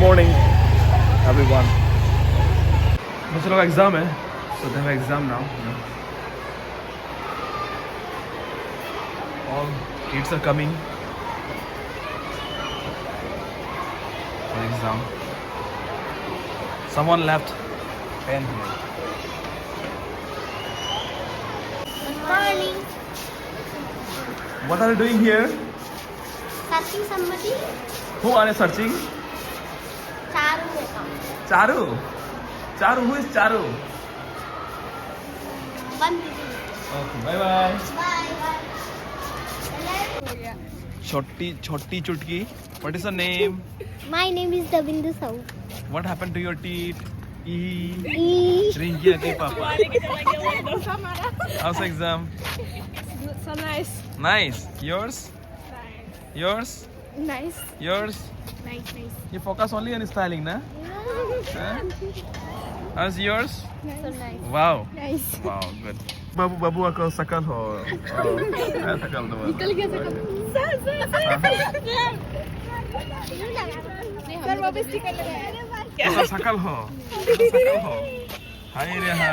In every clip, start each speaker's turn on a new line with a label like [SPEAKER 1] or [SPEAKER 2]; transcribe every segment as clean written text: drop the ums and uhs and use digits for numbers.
[SPEAKER 1] morning, everyone. बच्चों लोग का एग्जाम है, so they have exam now. All kids are coming for exam. Someone left pen here.
[SPEAKER 2] Good morning.
[SPEAKER 1] What are you doing here?
[SPEAKER 2] Searching somebody?
[SPEAKER 1] Who are you searching?
[SPEAKER 2] Charu Mehta.
[SPEAKER 1] Charu. Charu. Who is Charu?
[SPEAKER 2] One minute.
[SPEAKER 1] Okay. Bye bye.
[SPEAKER 2] Bye.
[SPEAKER 1] Choti Chutki. What is her name?
[SPEAKER 2] My name is Davindu Sahu.
[SPEAKER 1] What happened to your teeth?
[SPEAKER 2] E.
[SPEAKER 1] Drink kiya ke papa? How's exam?
[SPEAKER 3] So nice.
[SPEAKER 1] Nice. Yours? Yours?
[SPEAKER 3] Nice.
[SPEAKER 1] Yours?
[SPEAKER 3] Nice.
[SPEAKER 1] You focus only on styling, na? Huh? How's yours?
[SPEAKER 2] So nice.
[SPEAKER 1] Wow.
[SPEAKER 3] Nice.
[SPEAKER 1] Wow, good. बाबू का शकल हो शकल तो
[SPEAKER 3] निकल गया sir वो भी sticker लगाया
[SPEAKER 1] शकल हो हाय रे हाय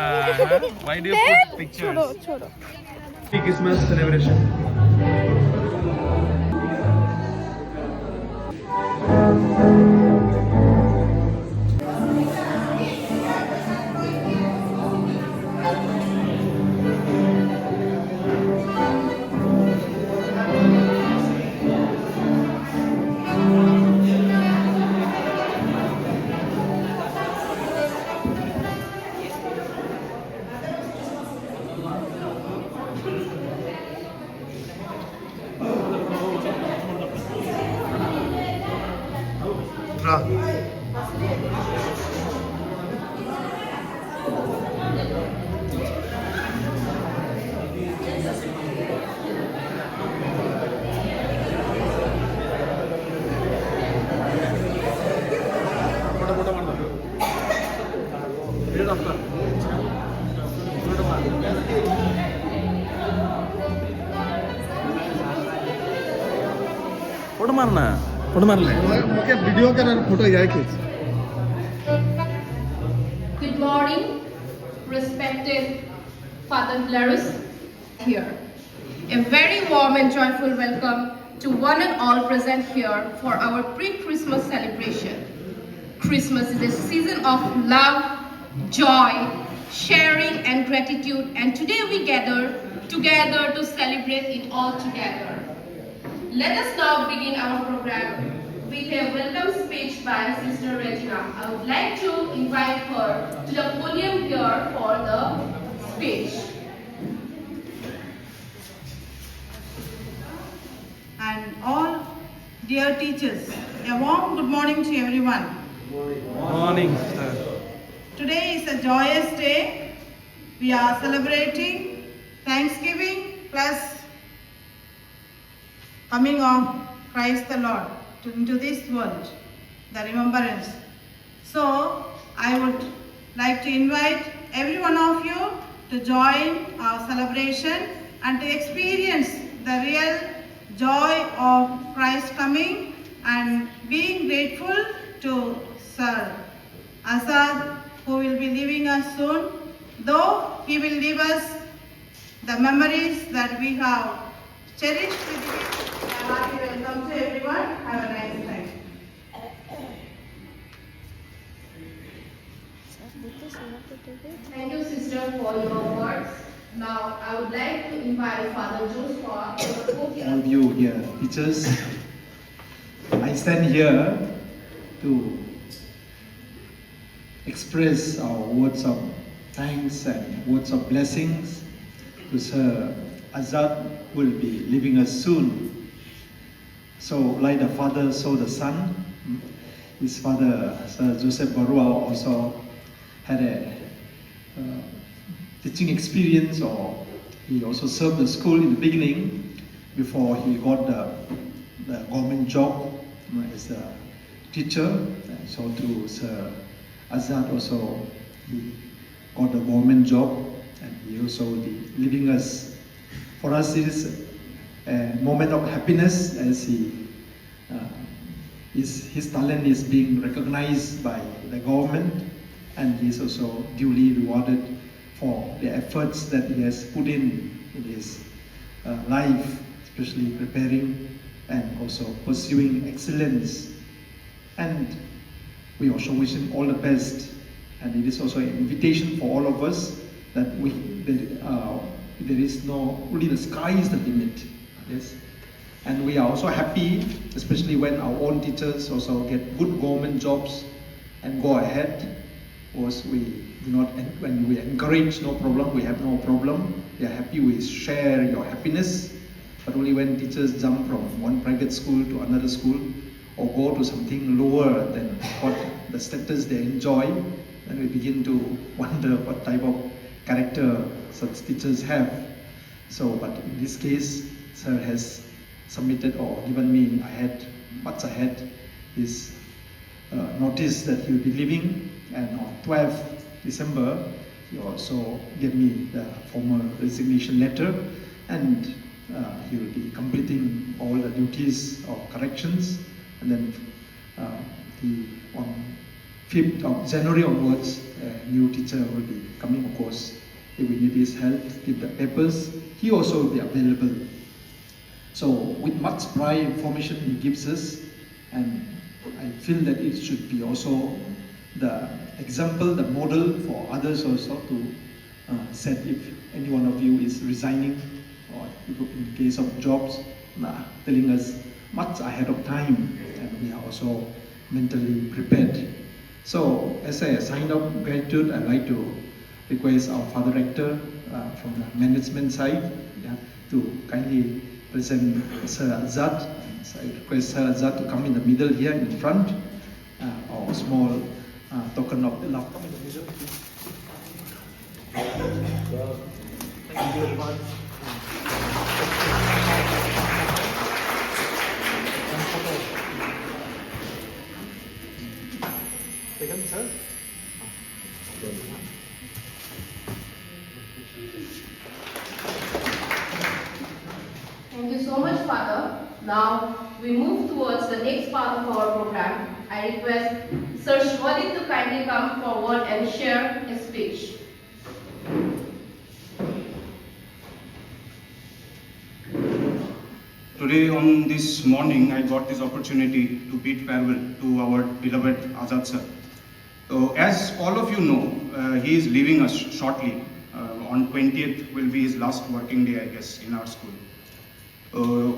[SPEAKER 1] why do you put pictures
[SPEAKER 3] छोड़ो
[SPEAKER 1] क्रिसमस सेलिब्रेशन फोटो मारना फोटो मार ले
[SPEAKER 4] मुझे वीडियो का फोटो यार खींच
[SPEAKER 5] Good morning, respected Father Glarus here. A very warm and joyful welcome to one and all present here for our pre-Christmas celebration. Christmas is a season of love, joy, sharing and gratitude, and today we gather together to celebrate it all together. Let us now begin our program with a welcome speech by Sister Regina. I would like to invite her to the podium here for the speech.
[SPEAKER 6] And all dear teachers, a warm good morning to everyone.
[SPEAKER 1] Morning sir
[SPEAKER 6] Today is a joyous day. We are celebrating Thanksgiving plus coming of Christ the Lord into this world, the remembrance. So I would like to invite every one of you to join our celebration and to experience the real joy of Christ coming and being grateful to Sir Azad, who will be leaving us soon, though he will leave us the memories that we have cherished with him. A hearty welcome to everyone. Have a nice time.
[SPEAKER 5] Thank you, Sister, for your words. Now, I would like to invite Father Joshua to the podium.
[SPEAKER 4] all you dear teachers. I stand here to express our words of thanks and words of blessings to Sir Azad, who will be leaving us soon. So, like the father, so the son. His father, Sir Joseph Barua, also had a teaching experience, or he also served the school in the beginning before he got the government job as a teacher. And so through Sir Azad also he got the government job, and he also leaving us. For us, it is a moment of happiness as he his talent is being recognized by the government, and he is also duly rewarded for the efforts that he has put in his life, especially preparing and also pursuing excellence. And we also wish him all the best. And it is also an invitation for all of us that there is no, only the sky is the limit. Yes. And we are also happy, especially when our own teachers also get good government jobs and go ahead. Because we do not, when we encourage, no problem, we have no problem. We are happy, we share your happiness. But only when teachers jump from one private school to another school, or go to something lower than what the status they enjoy, then we begin to wonder what type of character such teachers have. So, but in this case, sir has submitted or given me much ahead his notice that he will be leaving, and on 12th December he also gave me the formal resignation letter, and he will be completing all the duties of corrections, and then on 5th of January onwards, a new teacher will be coming. Of course, if we need his help, give the papers, he also will be available. So with much pride, information he gives us, and I feel that it should be also the example, the model for others also to set if any one of you is resigning, or in case of jobs, telling us much ahead of time, and we are also mentally prepared. So as a sign of gratitude, I'd like to request our Father Rector from the management side to kindly present Sir Azad. So I request Sir Azad to come in the middle here in front, our small token of the love. Come in the middle, please. Thank you very much. Second, sir.
[SPEAKER 5] Thank you so much, Father. Now we move towards the next part of our program. I request Sir Shwadit to kindly come forward and share his speech.
[SPEAKER 7] Today on this morning, I got this opportunity to bid farewell to our beloved Azad sir. So as all of you know, he is leaving us shortly. On 20th will be his last working day, I guess, in our school.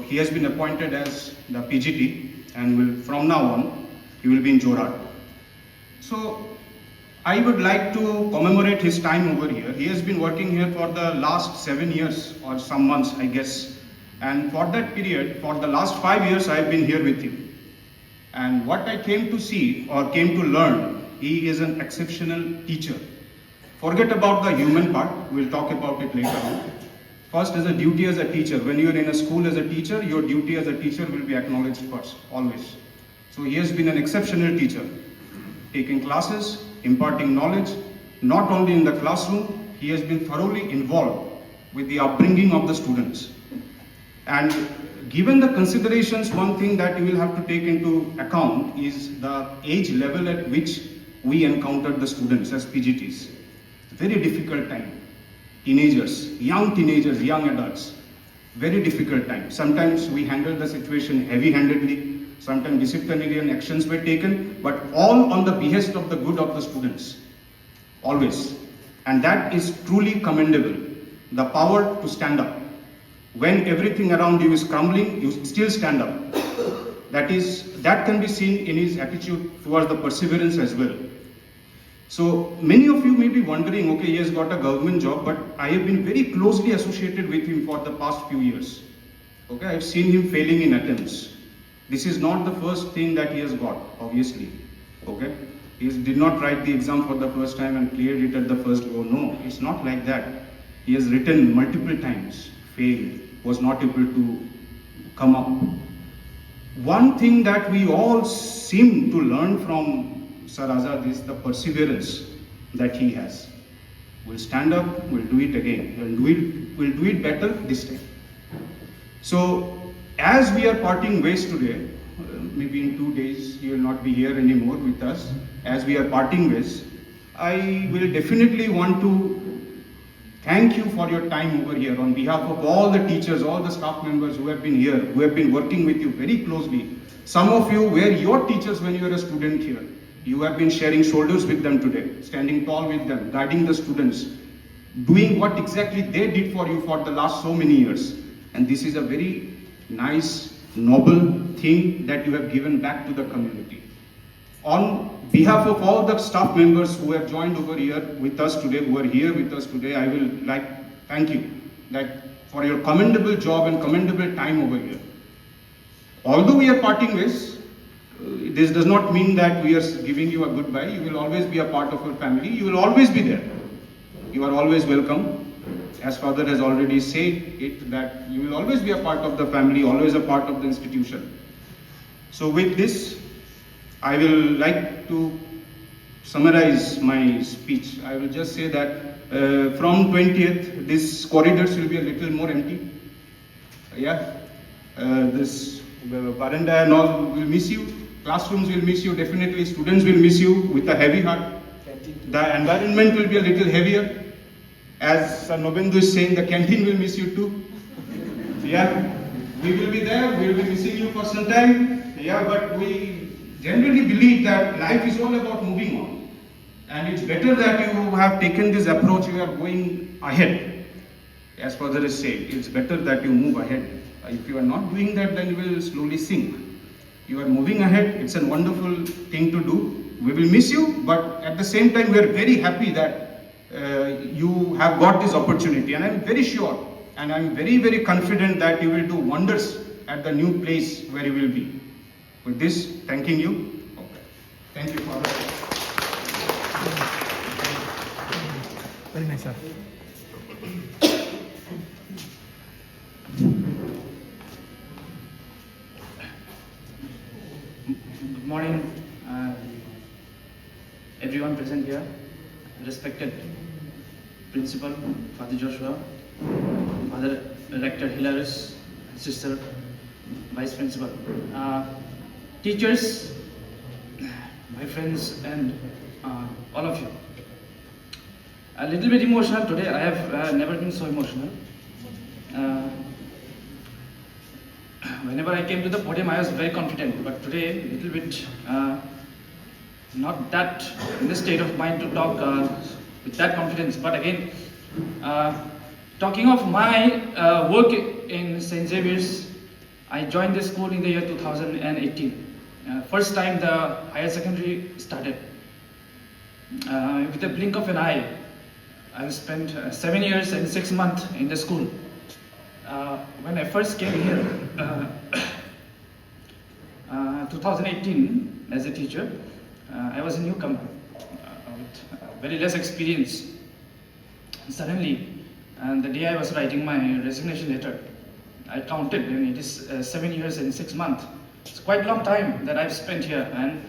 [SPEAKER 7] He has been appointed as the PGT, and will, from now on, he will be in Jorhat. So I would like to commemorate his time over here. He has been working here for the last 7 years or some months, I guess. And for that period, for the last 5 years, I have been here with him. And what I came to see or came to learn, he is an exceptional teacher. Forget about the human part, we'll talk about it later on. First, as a duty as a teacher, when you're in a school as a teacher, your duty as a teacher will be acknowledged first, always. So he has been an exceptional teacher, taking classes, imparting knowledge, not only in the classroom, he has been thoroughly involved with the upbringing of the students. And given the considerations, one thing that you will have to take into account is the age level at which we encountered the students as PGTs. Very difficult time. Teenagers, young adults, very difficult time. Sometimes we handled the situation heavy-handedly, sometimes disciplinary actions were taken, but all on the behest of the good of the students, always. And that is truly commendable, the power to stand up. When everything around you is crumbling, you still stand up. That can be seen in his attitude towards the perseverance as well. So many of you may be wondering, okay, he has got a government job, but I have been very closely associated with him for the past few years. Okay, I've seen him failing in attempts. This is not the first thing that he has got, obviously. Okay, he did not write the exam for the first time and cleared it at the first go. No, it's not like that. He has written multiple times, failed, was not able to come up. One thing that we all seem to learn from Sir Azad is the perseverance that he has. We'll stand up, we'll do it again, we'll do it better this time. So as we are parting ways today, maybe in 2 days he will not be here anymore with us as we are parting ways. I will definitely want to thank you for your time over here on behalf of all the teachers, all the staff members who have been here, who have been working with you very closely. Some of you were your teachers when you were a student here. You have been sharing shoulders with them today, standing tall with them, guiding the students, doing what exactly they did for you for the last so many years. And this is a very nice, noble thing that you have given back to the community. On behalf of all the staff members who have joined over here with us today, who are here with us today, I will thank you for your commendable job and commendable time over here. Although we are parting ways, this does not mean that we are giving you a goodbye. You will always be a part of our family. You will always be there. You are always welcome. As Father has already said it, that you will always be a part of the family, always a part of the institution. So with this, I will like to summarize my speech. I will just say that from 20th, these corridors will be a little more empty. This veranda and all will miss you. Classrooms will miss you, definitely. Students will miss you with a heavy heart. The environment will be a little heavier. As Nobendu is saying, the canteen will miss you too. We will be there, we will be missing you for some time. But we generally believe that life is all about moving on. And it's better that you have taken this approach, you are going ahead. As Father has said, it's better that you move ahead. If you are not doing that, then you will slowly sink. You are moving ahead, it's a wonderful thing to do. We will miss you, but at the same time, we are very happy that you have got this opportunity. And I'm very sure, and I'm very, very confident that you will do wonders at the new place where you will be. With this, thanking you. Okay. Thank you, Father.
[SPEAKER 1] Very nice, sir.
[SPEAKER 8] Good morning, everyone present here, respected Principal, Father Joshua, Father Rector Hilaris, Sister Vice Principal, teachers, my friends, and all of you. A little bit emotional today. I have never been so emotional. Whenever I came to the podium, I was very confident, but today, a little bit not that in the state of mind to talk with that confidence. But again, talking of my work in St. Xavier's, I joined the school in the year 2018. First time the higher secondary started. With a blink of an eye, I spent 7 years and 6 months in the school. When I first came here, 2018, as a teacher, I was a newcomer with very less experience. Suddenly, the day I was writing my resignation letter, I counted, and it is 7 years and 6 months. It's quite a long time that I've spent here, and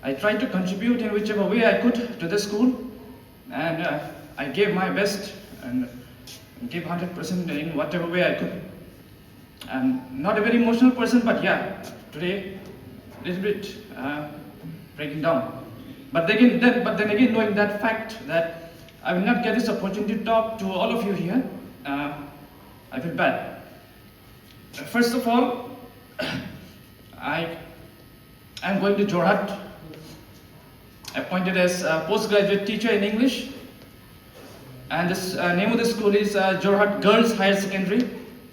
[SPEAKER 8] I tried to contribute in whichever way I could to the school, and I gave my best and gave 100% in whatever way I could. I'm not a very emotional person, but yeah, today a little bit breaking down. But then again, knowing that fact that I will not get this opportunity to talk to all of you here, I feel bad. First of all, I am going to Jorhat, appointed as a postgraduate teacher in English, and this name of the school is Jorhat Girls Higher Secondary.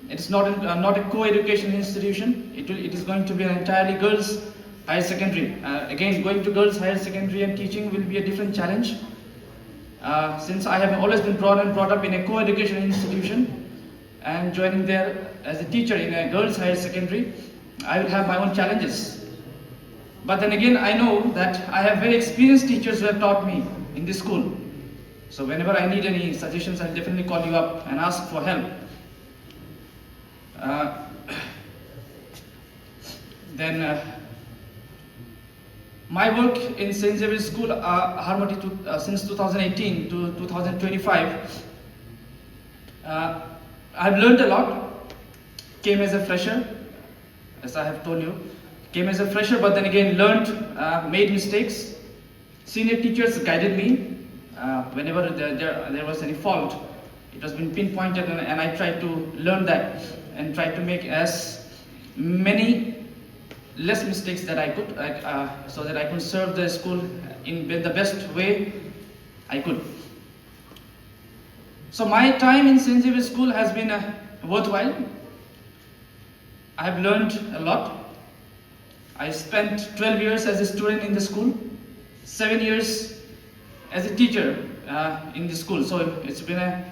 [SPEAKER 8] It's not a co-education institution. It is going to be an entirely girls higher secondary. Again, going to girls higher secondary and teaching will be a different challenge. Since I have always been brought up in a co-education institution, and joining there as a teacher in a girls higher secondary, I will have my own challenges. But then again, I know that I have very experienced teachers who have taught me in this school. So whenever I need any suggestions, I'll definitely call you up and ask for help. My work in St. Xavier's School, Harmony, since 2018 to 2025, I've learned a lot. Came as a fresher, as I have told you, came as a fresher, but then again learned, made mistakes. Senior teachers guided me. Whenever there was any fault, it was been pinpointed, and I tried to learn that and tried to make as many less mistakes that I could, so that I could serve the school in the best way I could. So my time in St. Xavier School has been worthwhile. I have learned a lot. I spent 12 years as a student in the school, 7 years as a teacher in the school. So it's been a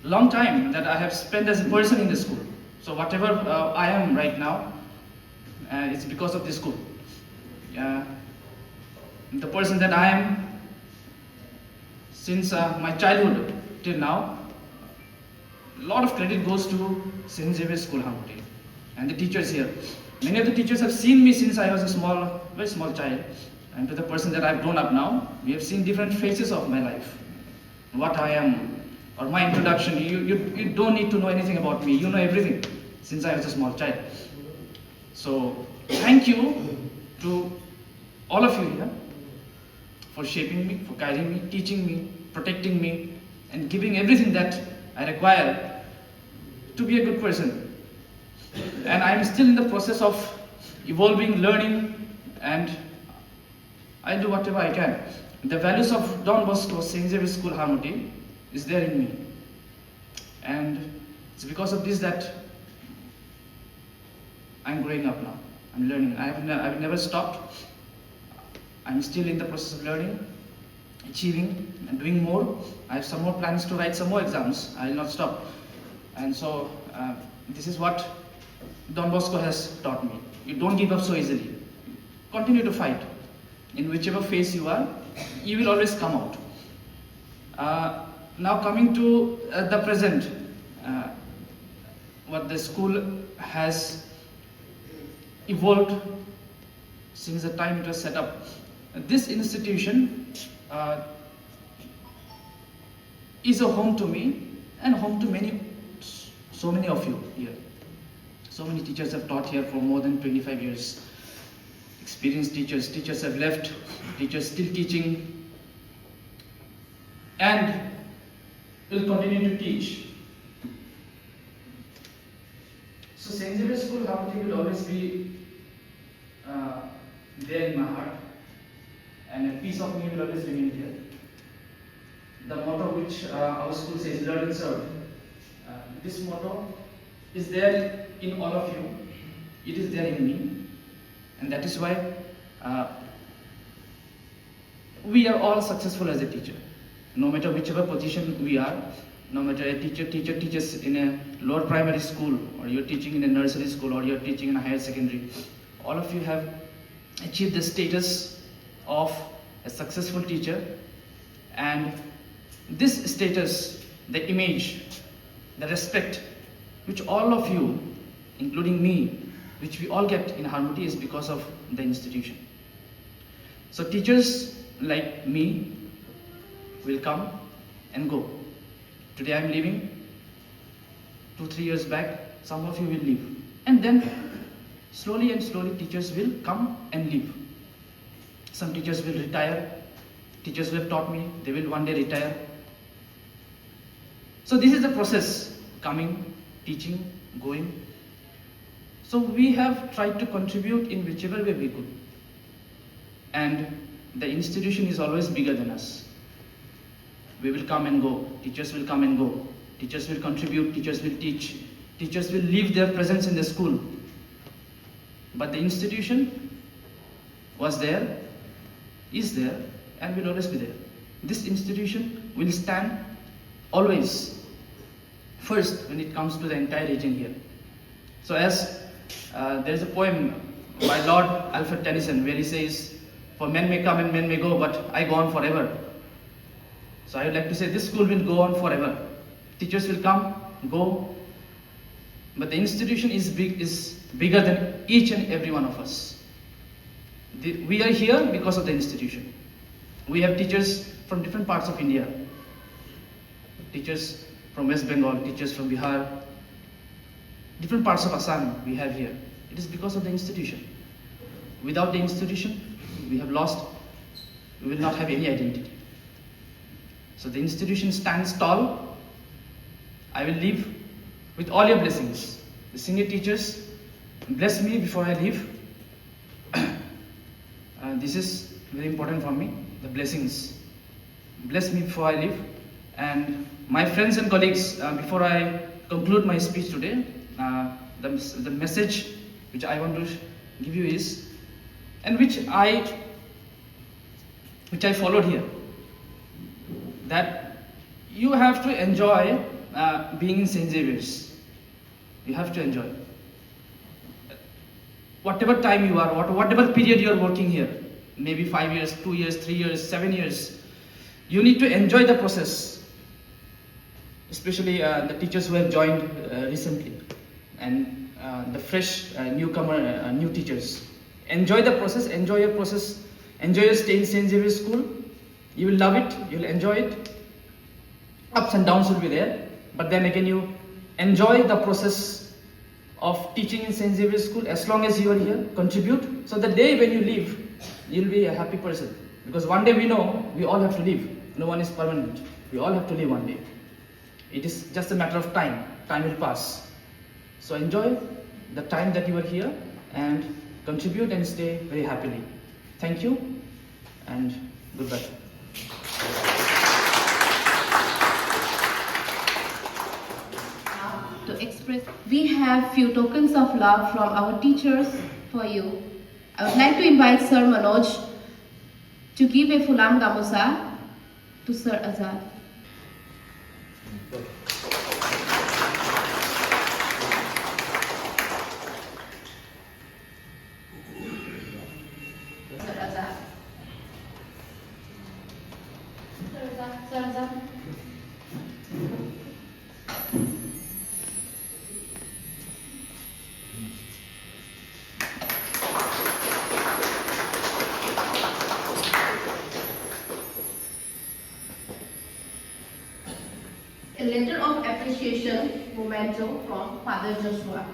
[SPEAKER 8] long time that I have spent as a person in the school. So whatever I am right now, it's because of this school. The person that I am since my childhood till now, a lot of credit goes to St. Xavier School, Harmony, and the teachers here. Many of the teachers have seen me since I was a very small child, and to the person that I've grown up now, we have seen different phases of my life, what I am, or my introduction. You don't need to know anything about me. You know everything since I was a small child. So thank you to all of you here for shaping me, for guiding me, teaching me, protecting me, and giving everything that I require to be a good person. And I'm still in the process of evolving, learning, and I do whatever I can. The values of Don Bosco St. Xavier School, Harmony, is there in me. And it's because of this that I'm growing up now. I'm learning. I've never stopped. I'm still in the process of learning, achieving, and doing more. I have some more plans to write some more exams. I will not stop. And so this is what Don Bosco has taught me. You don't give up so easily. Continue to fight. In whichever phase you are, you will always come out. Now coming to the present, what the school has evolved since the time it was set up. This institution is a home to me and home to so many of you here. So many teachers have taught here for more than 25 years. Experienced teachers have left, teachers still teaching, and will continue to teach. So St. Xavier School, Harmony, will always be there in my heart, and a piece of me will always remain here. The motto which our school says, learn and serve. This motto is there in all of you. It is there in me. And that is why we are all successful as a teacher. No matter whichever position we are, no matter a teacher teaches in a lower primary school, or you're teaching in a nursery school, or you're teaching in a higher secondary, all of you have achieved the status of a successful teacher. And this status, the image, the respect, which all of you, including me, which we all get in Harmony, is because of the institution. So teachers like me will come and go. Today I'm leaving. 2-3 years back, some of you will leave. And then slowly and slowly teachers will come and leave. Some teachers will retire. Teachers who have taught me, they will one day retire. So this is the process, coming, teaching, going. So we have tried to contribute in whichever way we could. And the institution is always bigger than us. We will come and go. Teachers will come and go. Teachers will contribute. Teachers will teach. Teachers will leave their presence in the school. But the institution was there, is there, and will always be there. This institution will stand always first when it comes to the entire region here. So as there is a poem by Lord Alfred Tennyson where he says, "For men may come and men may go, but I go on forever." So I would like to say this school will go on forever. Teachers will come, go, but the institution is bigger than each and every one of us. We are here because of the institution. We have teachers from different parts of India. Teachers from West Bengal, teachers from Bihar, different parts of Assam we have here. It is because of the institution. without the institution, we will not have any identity. So the institution stands tall. I will leave with all your blessings. The senior teachers, bless me before I leave. This is very important for me, the blessings. Bless me before I leave. And my friends and colleagues, before I conclude my speech today, the message which I want to give you is, and which I followed here, that you have to enjoy being in St. Xavier's. You have to enjoy. Whatever time you are, whatever period you are working here, maybe 5 years, 2 years, 3 years, 7 years, you need to enjoy the process. Especially the teachers who have joined recently, and the fresh newcomer, new teachers. Enjoy the process, enjoy your process, enjoy your stay in St. Xavier's School. You will love it, you will enjoy it. Ups and downs will be there, but then again you enjoy the process of teaching in St. Xavier's School as long as you are here, contribute. So the day when you leave, you'll be a happy person. Because one day we know we all have to leave. No one is permanent. We all have to leave one day. It is just a matter of time. Time will pass. So enjoy the time that you are here and contribute and stay very happily. Thank you and goodbye.
[SPEAKER 5] To express, we have few tokens of love from our teachers for you. I would like to invite Sir Manoj to give a Fulam Gamusa to Sir Azad. Sir Azad. Sir Azad. A letter of appreciation memento from Father Joshua.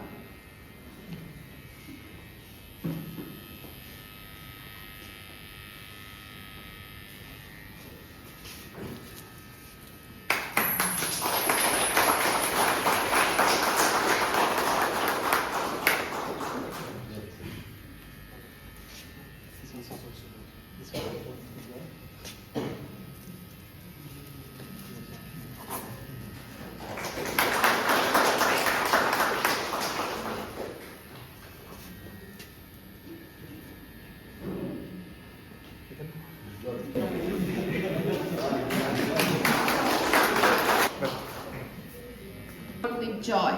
[SPEAKER 5] With joy.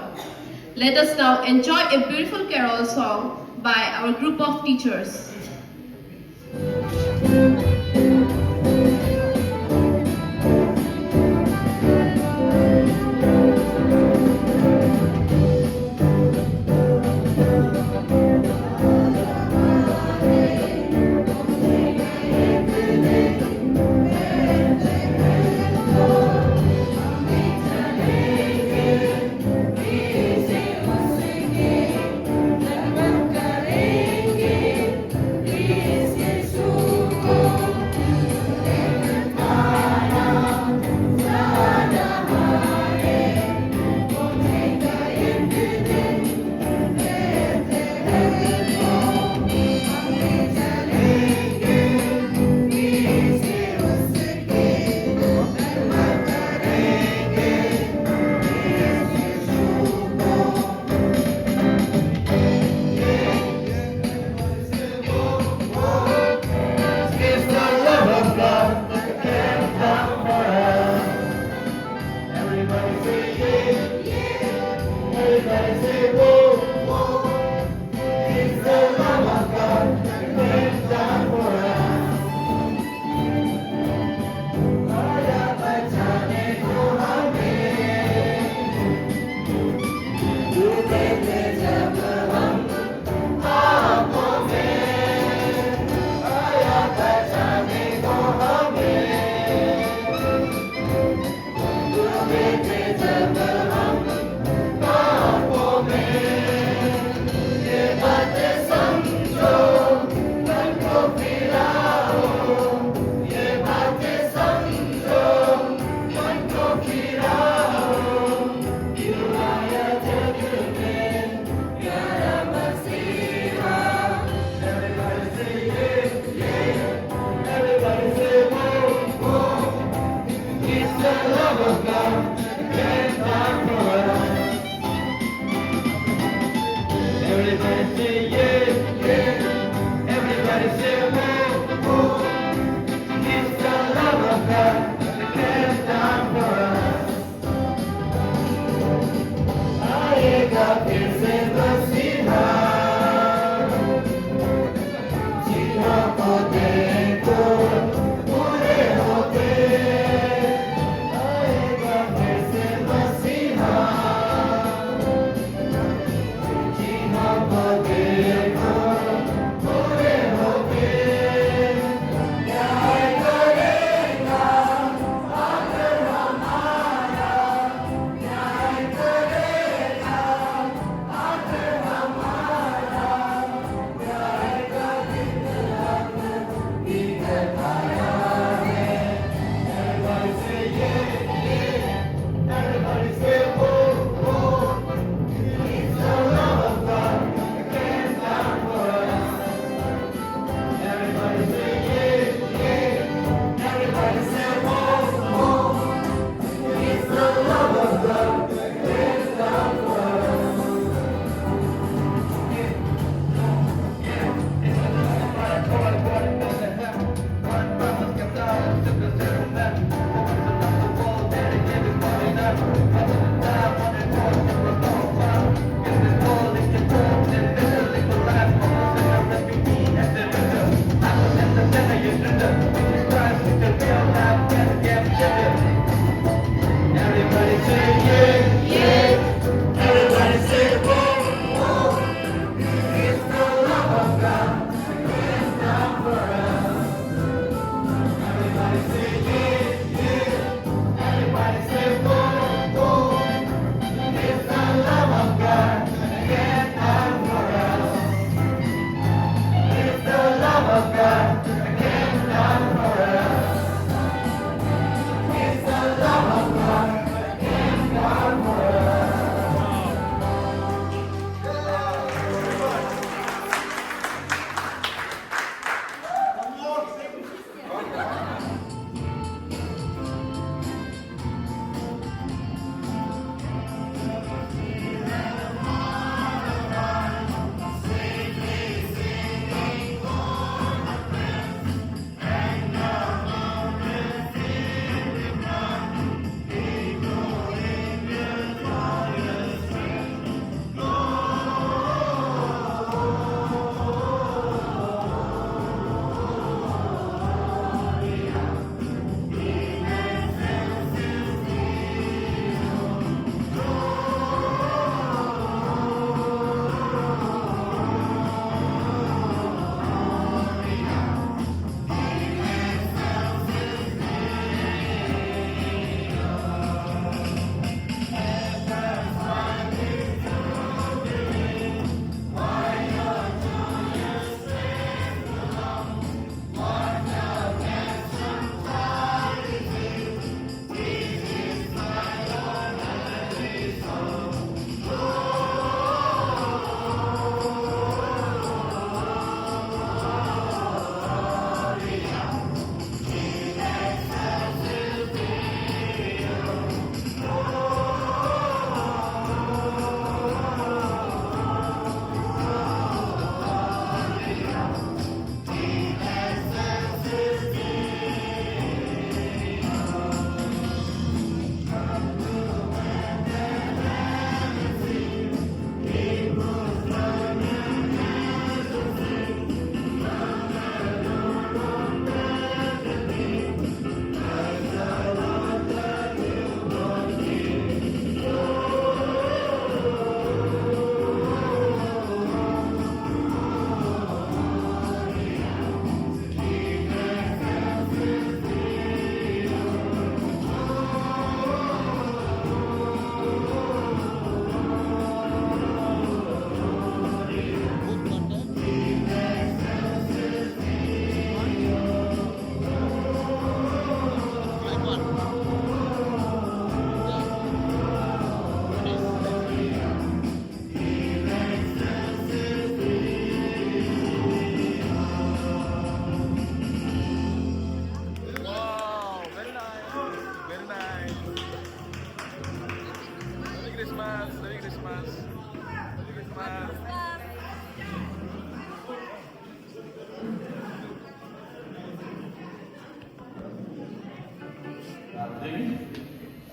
[SPEAKER 5] Let us now enjoy a beautiful carol song by our group of teachers.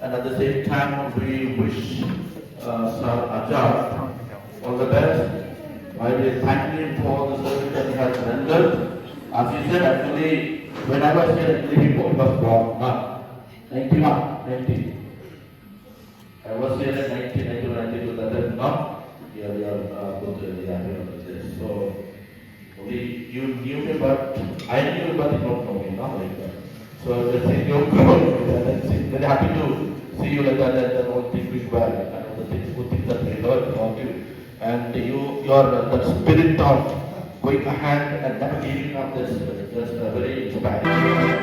[SPEAKER 9] And at the same time, we wish Sir Ajay all the best. I will thank him for the service that he has rendered. As he said, actually, when I was here, actually, he was born, 90. I was here in 1992, that is not, we are both here. So, you knew me, but I knew him, but he don't know me, not like that. So, I think you're good. Very happy to see you like that, and all things which were, and all the things, good things that we heard about you. And your that spirit of going ahead and never giving up this just very inspiring.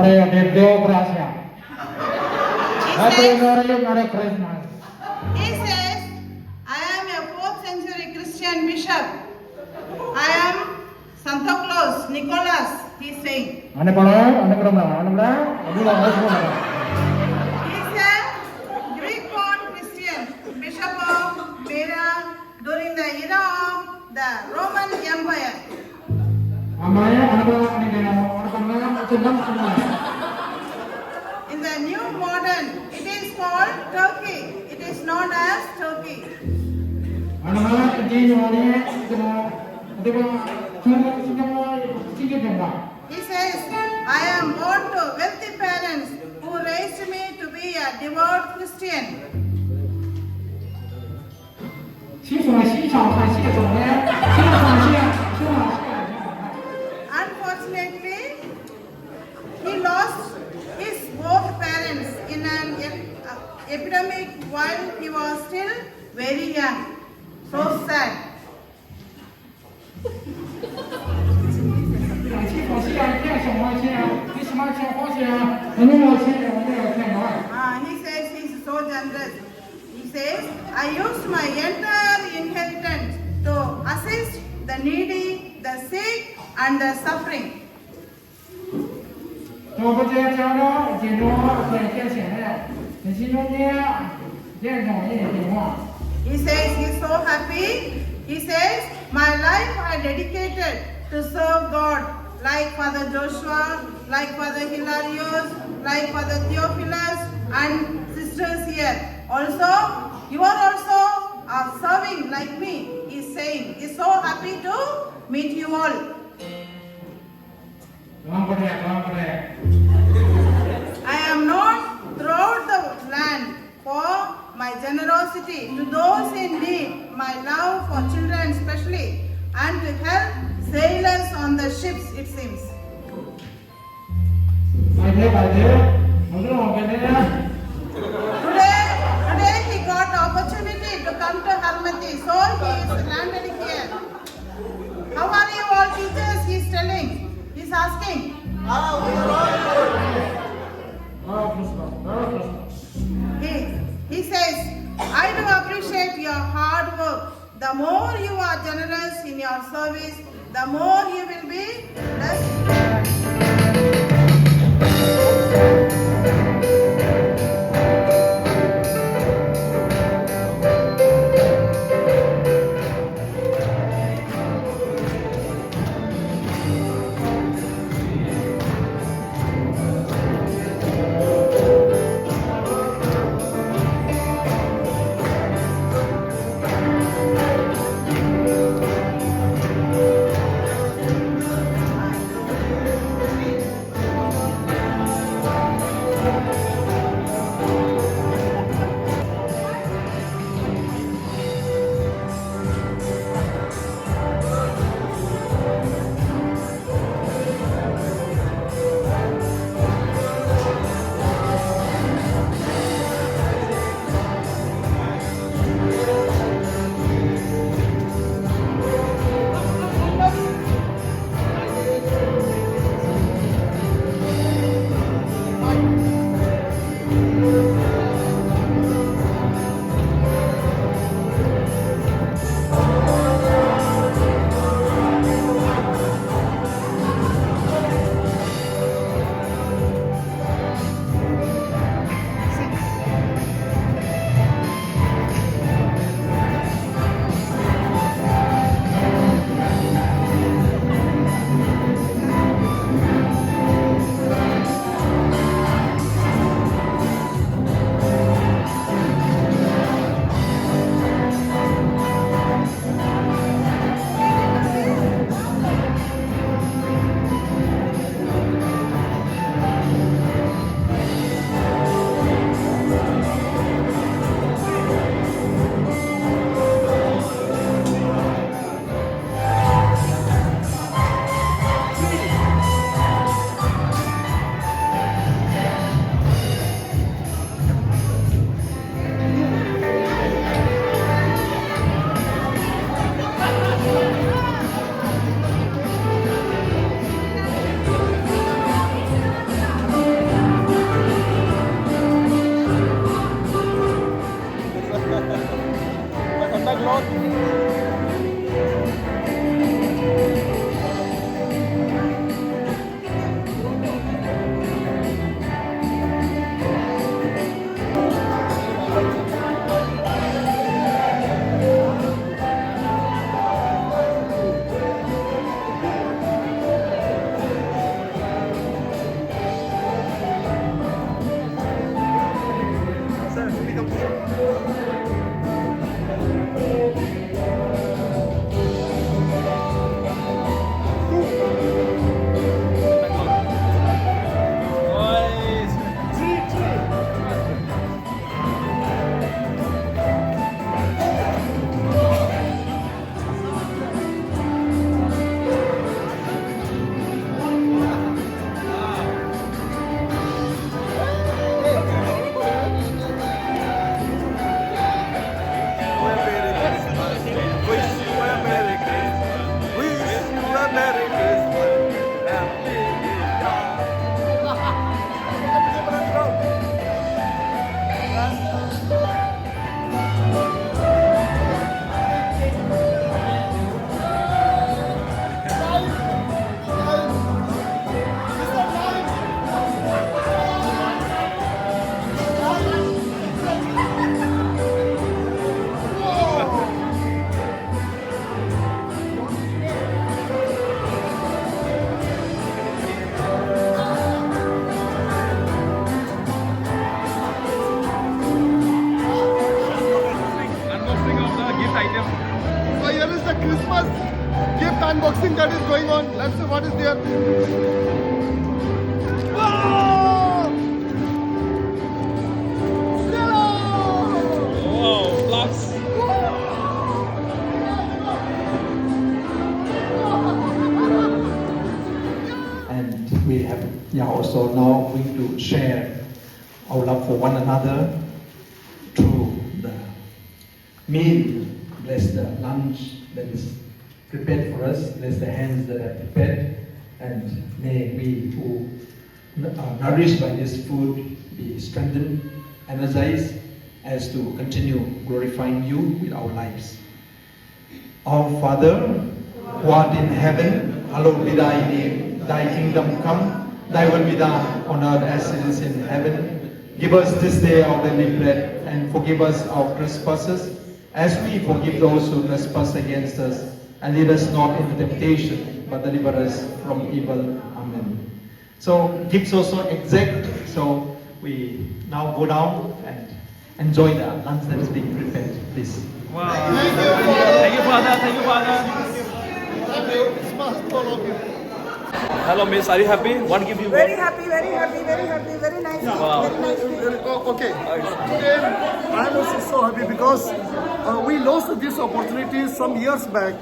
[SPEAKER 10] Hare Dev Prasya. Happy Merry Christmas.
[SPEAKER 6] He says, I am a 4th century Christian bishop. I am Santa Claus, Nicholas, he is saying. He is a Greek-born Christian, bishop of Myra during the era of the Roman Empire. In the new modern, it is called Turkey. It is known as Turkey. He says, I am born to wealthy parents who raised me to be a devout Christian. Unfortunately, he lost his both parents in an epidemic while he was still very young. So sad. He says he is so generous. He says, I used my entire inheritance to assist the needy, the sick, and the suffering. He says he is so happy. He says, my life I dedicated to serve God, like Father Joshua, like Father Hilarious, like Father Theophilus, and sisters here. Also, you are also serving like me, he is saying. He is so happy to meet you all. I am known throughout the land for my generosity to those in need, my love for children especially, and to help sailors on the ships, it seems. Today he got opportunity to come to Harmati, so he is landed here. How are you all teachers? He is telling. He is asking. He says, I do appreciate your hard work. The more you are generous in your service, the more you will be blessed.
[SPEAKER 11] Christmas gift unboxing that is going on. Let's see what is there. Wow! Hello!
[SPEAKER 1] Wow, blocks.
[SPEAKER 12] And we have also now going to share our love for one another through the meal. Bless the lunch that is prepared for us. Bless the hands that are prepared. And may we who are nourished by this food be strengthened, energized as to continue glorifying you with our lives. Our Father, who art in heaven, hallowed be thy name. Thy kingdom come, thy will be done on earth as it is in heaven. Give us this day our daily bread, and forgive us our trespasses, as we forgive those who trespass against us. And lead us not into temptation, but deliver us from evil. Amen. So gifts also exact. So we now go down and enjoy the lunch that is being prepared. Please.
[SPEAKER 1] Wow. Thank you, Father. Thank you, Father.
[SPEAKER 11] Happy Christmas to all of you.
[SPEAKER 1] Hello, Miss. Are you happy? What gift you got?
[SPEAKER 13] Very happy, very happy, very happy, very nice.
[SPEAKER 1] Wow.
[SPEAKER 13] Very nice.
[SPEAKER 11] Okay. Today I am also so happy because we lost this opportunity some years back,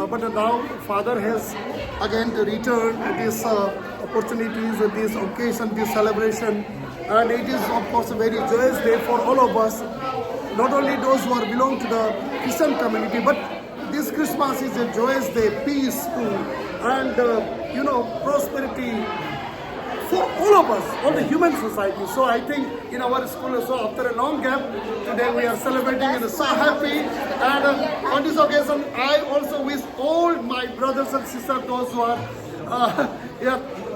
[SPEAKER 11] but now Father has again returned this opportunities, this occasion, this celebration, and it is of course a very joyous day for all of us. Not only those who are belong to the Christian community, but this Christmas is a joyous day, peaceful, and prosperity for all of us, all the human society. So I think in our school also, after a long gap, today we are celebrating and so happy. And on this occasion, I also wish all my brothers and sisters, those who are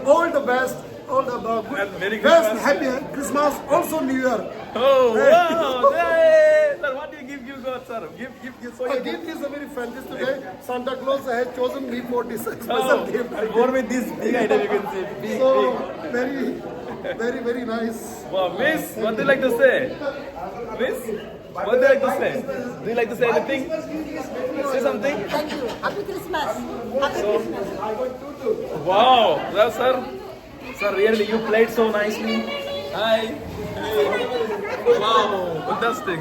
[SPEAKER 11] all the best, all the good,
[SPEAKER 1] Merry
[SPEAKER 11] best,
[SPEAKER 1] Christmas.
[SPEAKER 11] happy Christmas, also New Year.
[SPEAKER 1] Oh, wow. Hey, sir, what do you give you got, sir? Give. So
[SPEAKER 11] A gift is a very fantastic today. Santa Claus has chosen me for this special
[SPEAKER 1] Oh,
[SPEAKER 11] gift.
[SPEAKER 1] and born with this big item, you can say. Big,
[SPEAKER 11] So very, very nice.
[SPEAKER 1] Wow, Miss, what do you like to say? Miss, what do you like to say? Do you like to say anything? Say something?
[SPEAKER 13] Thank you. Happy Christmas. Happy Christmas.
[SPEAKER 1] Wow, well, sir. Sir, really, you played so nicely. Hi. Hey. Wow, fantastic.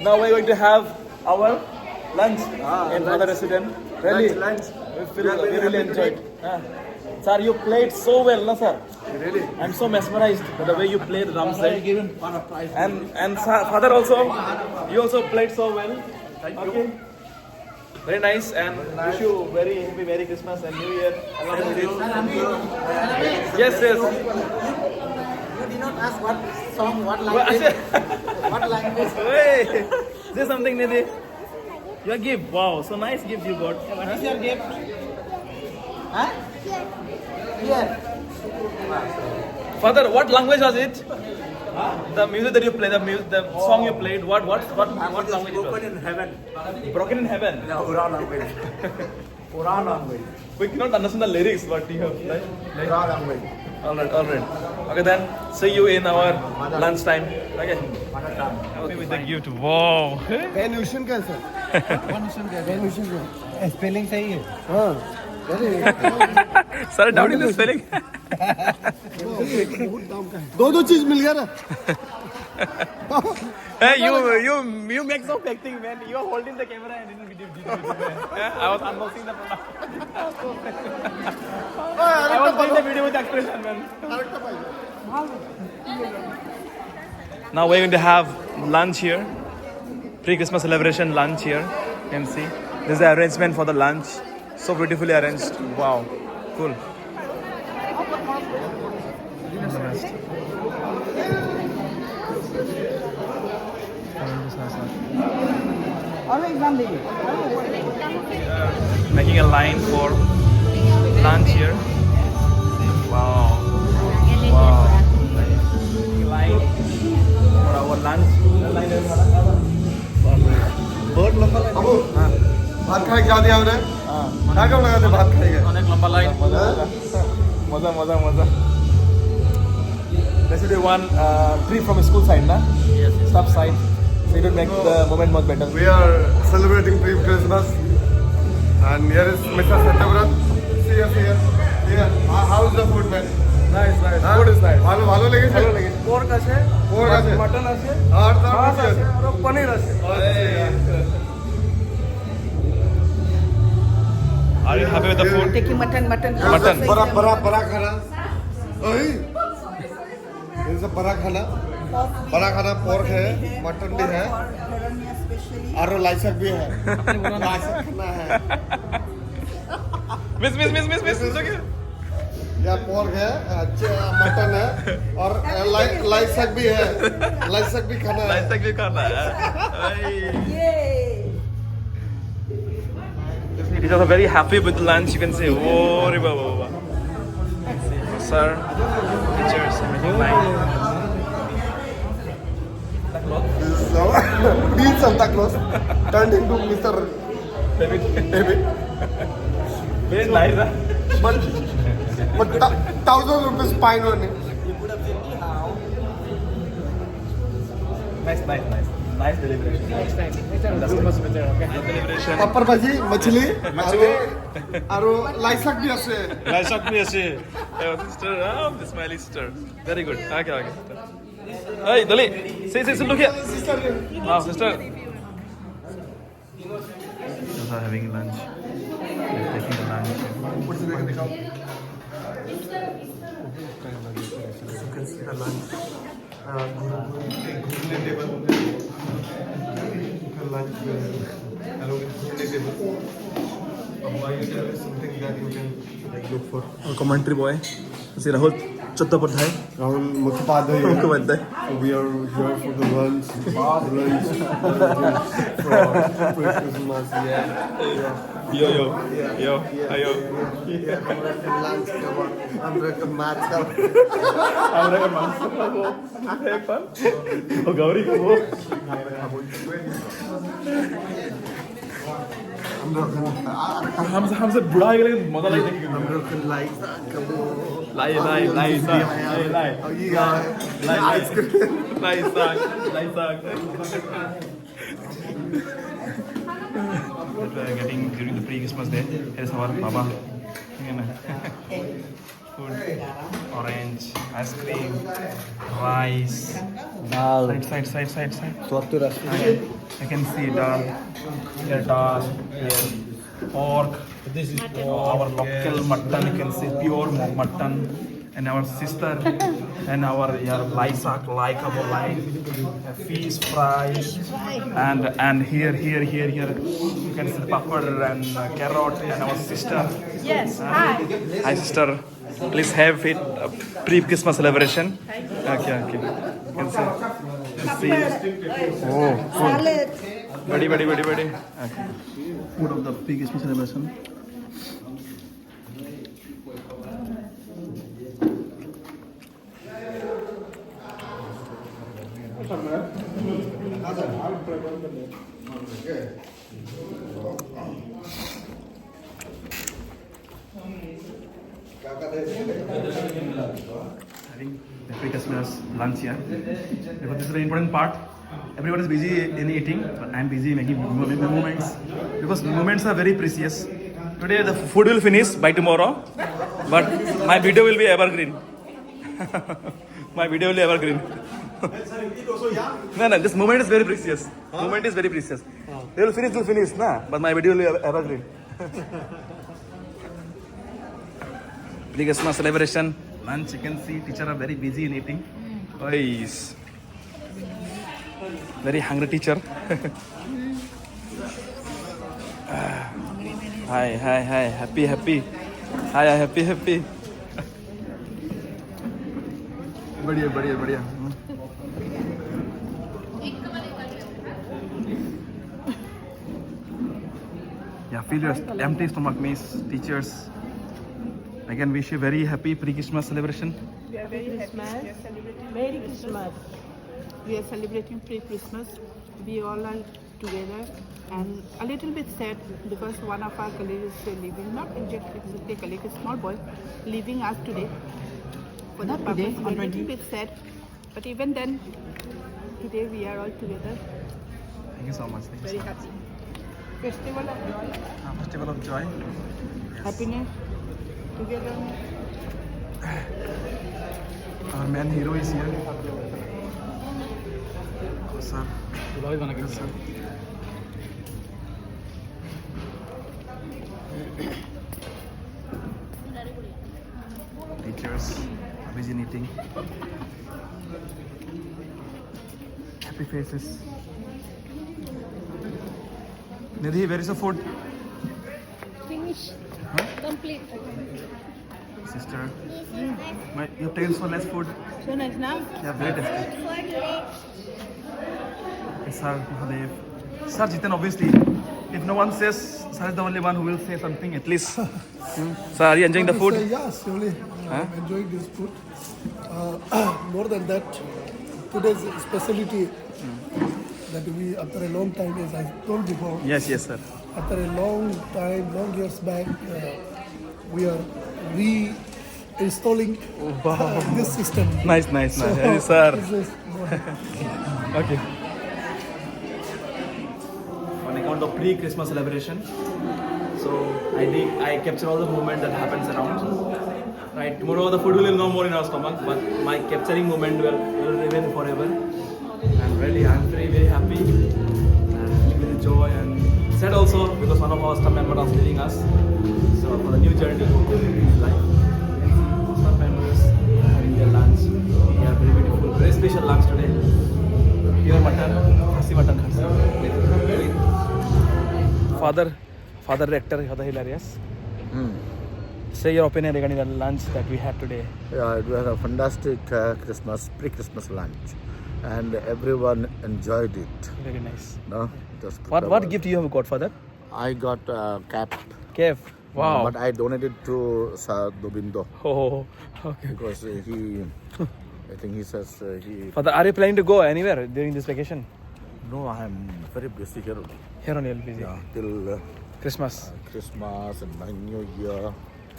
[SPEAKER 1] Now we're going to have our lunch in another restaurant. Really?
[SPEAKER 11] Lunch.
[SPEAKER 1] We really enjoyed. Sir, you played so well, no, sir?
[SPEAKER 11] Really?
[SPEAKER 1] I'm so mesmerized by the way you played the drums there. And Father also, you also played so well. Thank you. Very nice, and wish you very happy Merry Christmas and New Year. Along with it. Yes.
[SPEAKER 13] You did not ask what song, what language. What language?
[SPEAKER 1] Hey, say something, Nidhi. Your gift. Wow, so nice gift you got.
[SPEAKER 13] What is your gift? Huh? Here.
[SPEAKER 1] Father, what language was it? The music that you played, the song you played, what language it was?
[SPEAKER 14] Broken in heaven.
[SPEAKER 1] Broken in heaven?
[SPEAKER 14] No, Quran language. Quran language.
[SPEAKER 1] We cannot understand the lyrics, but you have like
[SPEAKER 14] Quran language.
[SPEAKER 1] Alright. Okay then, see you in our lunchtime. Okay. Happy with the gift. Wow.
[SPEAKER 11] Venusian कैसा? Venusian का
[SPEAKER 10] spelling सही है
[SPEAKER 11] हाँ
[SPEAKER 1] Sir, doubt in the spelling.
[SPEAKER 11] दो चीज मिल गया ना
[SPEAKER 1] Hey, you make some acting, man. You are holding the camera and didn't video. I was unboxing the product. I was doing the video with expression, man. Now we're going to have lunch here. Pre-Christmas celebration lunch here. You can see. This is the arrangement for the lunch. So beautifully arranged. Wow. Cool. Making a line for lunch here. Wow. Making a line for our lunch.
[SPEAKER 11] बहुत लंबा line भात खाए क्या दिया हमने क्या कब लगा थे भात खाएंगे
[SPEAKER 1] अनेक लंबा लाइन मजा There should be one tree from school side, na? Yes. Stop side. So it will make the moment much better.
[SPEAKER 11] We are celebrating pre-Christmas And here is Mr. Satyavrat. See here. Here. How is the food, man?
[SPEAKER 1] Nice. Food is nice.
[SPEAKER 11] ভালো লেগেছে?
[SPEAKER 1] Pork আছে,
[SPEAKER 11] Pork আছে?
[SPEAKER 1] mutton আছে,
[SPEAKER 11] আর
[SPEAKER 1] মাছ আছে, আর পনির আছে। Are you happy with the food?
[SPEAKER 13] Taking mutton.
[SPEAKER 1] Mutton.
[SPEAKER 11] बड़ा खाना। ओए। This is a बड़ा खाना। बड़ा खाना pork है, mutton भी है, और लाइसक भी है। लाइसक खाना है।
[SPEAKER 1] Miss. Look here.
[SPEAKER 11] या pork है, मटन है, और लाइसक भी है। लाइसक भी खाना है।
[SPEAKER 1] लाइसक भी खाना है। Teachers are very happy with the lunch. You can say, oh, baba. Sir, teachers, making mine.
[SPEAKER 11] Being Santa Claus turned into Mr. David.
[SPEAKER 1] Very nice, huh?
[SPEAKER 11] But 1,000 rupees fine on it.
[SPEAKER 1] Nice deliberation. Nice deliberation.
[SPEAKER 11] Papar bhaji, machli, aru laisak bhi ase.
[SPEAKER 1] Laisak bhi ase. Sister, the smiley sister. Very good. Okay. Hey, Dali, say, look here.
[SPEAKER 11] Sister.
[SPEAKER 1] Sister. Just are having lunch. They're taking the lunch. You can see the lunch. Commentary boy. See Rahul Chattopadhyay.
[SPEAKER 11] Rahul Mukhopadhyay. We are here for the lunch. For Christmas.
[SPEAKER 1] Yo.
[SPEAKER 11] Lunch. I'm reckon matcha.
[SPEAKER 1] Oh, Gauri ka wo. हमसे बुढ़ा हो गया लेकिन मजा लग रहा है
[SPEAKER 11] I'm reckon like
[SPEAKER 1] lie getting during the pre-Christmas day. Here's our Baba. Food, orange, ice cream, rice, dal. Side. I can see dal. Here dal. Here pork. This is our local mutton. You can see pure mutton. And our sister and our laisak, fish fry, and here you can see papad and carrot and our sister.
[SPEAKER 3] Yes.
[SPEAKER 1] Hi sister. Please have it pre-Christmas celebration. Okay. You can see. Oh, food. Ready. Okay. Food of the pre-Christmas celebration. Having the pre-Christmas lunch here. Because this is a very important part. Everyone is busy in eating, but I am busy making moments. Because moments are very precious. Today the food will finish by tomorrow, but my video will be evergreen. My video will be evergreen. No, this moment is very precious. Moment is very precious. They will finish, nah? But my video will be evergreen. Pre-Christmas celebration, lunch. You can see teacher are very busy in eating. Oh, yes. Very hungry teacher. Hi. Happy. Hi, happy. बढ़िया. Yeah, feel your empty stomach means teachers. Again, wish you very happy pre-Christmas celebration.
[SPEAKER 15] We are very happy. We are celebrating Merry Christmas. We are celebrating pre-Christmas. We all are together and a little bit sad because one of our colleagues is leaving, not exactly a colleague, a small boy, leaving us today. For that purpose, a little bit sad. But even then, today we are all together.
[SPEAKER 1] Thank you so much.
[SPEAKER 15] Very happy. Festival of Joy.
[SPEAKER 1] Festival of enjoy.
[SPEAKER 15] Happiness. Togetherness.
[SPEAKER 1] Our main hero is here. Sir. Yes, sir. Teachers, busy knitting. Happy faces. Nidhi, where is the food?
[SPEAKER 3] Finish. Complete.
[SPEAKER 1] Sister, you have taken so less food.
[SPEAKER 15] So nice now.
[SPEAKER 1] Yeah, very tasty. Yes, sir, Mahadev. Sir, Jitan, obviously, if no one says, Sir is the only one who will say something at least. Sir, are you enjoying the food?
[SPEAKER 11] Yes, surely. I'm enjoying this food. More than that, today's specialty that we, after a long time, as I told before,
[SPEAKER 1] Yes, yes, sir.
[SPEAKER 11] after a long time, long years back, we are reinstalling this system.
[SPEAKER 1] Nice.
[SPEAKER 11] So,
[SPEAKER 1] Yes, sir.
[SPEAKER 11] this is
[SPEAKER 1] Okay. On account of pre-Christmas celebration, so I capture all the movement that happens around. Right, tomorrow the food will no more in our stomach, but my capturing moment will remain forever. I'm very happy and with joy and sad also because one of our staff members was leaving us. So for the new journey in his life, staff members having their lunch. We have very beautiful, very special lunch today. Pure mutton, khasi mutton khasi. Father director, you're hilarious. Say your opinion regarding the lunch that we had today.
[SPEAKER 14] Yeah, it was a fantastic pre-Christmas lunch, and everyone enjoyed it.
[SPEAKER 1] Very nice.
[SPEAKER 14] No, just
[SPEAKER 1] What gift you have got, Father?
[SPEAKER 14] I got a cap.
[SPEAKER 1] Cave. Wow.
[SPEAKER 14] But I donated to Sir Dobindo
[SPEAKER 1] Oh, okay.
[SPEAKER 14] because he, I think he says he.
[SPEAKER 1] Father, are you planning to go anywhere during this vacation?
[SPEAKER 14] No, I am very busy here.
[SPEAKER 1] Here only, you'll be busy.
[SPEAKER 14] Yeah, till
[SPEAKER 1] Christmas.
[SPEAKER 14] Christmas and my New Year.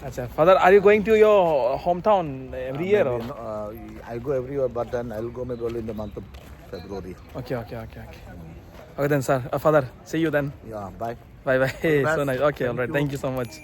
[SPEAKER 1] Achha. Father, are you going to your hometown every year?
[SPEAKER 14] Maybe,
[SPEAKER 1] Or?
[SPEAKER 14] I go every year, but then I'll go maybe only in the month of February.
[SPEAKER 1] Okay. Okay then, sir. Father, see you then.
[SPEAKER 14] Yeah, bye.
[SPEAKER 1] Bye.
[SPEAKER 14] Bye.
[SPEAKER 1] So nice. Okay,
[SPEAKER 14] Thank
[SPEAKER 1] alright.
[SPEAKER 14] you.
[SPEAKER 1] Thank you so much.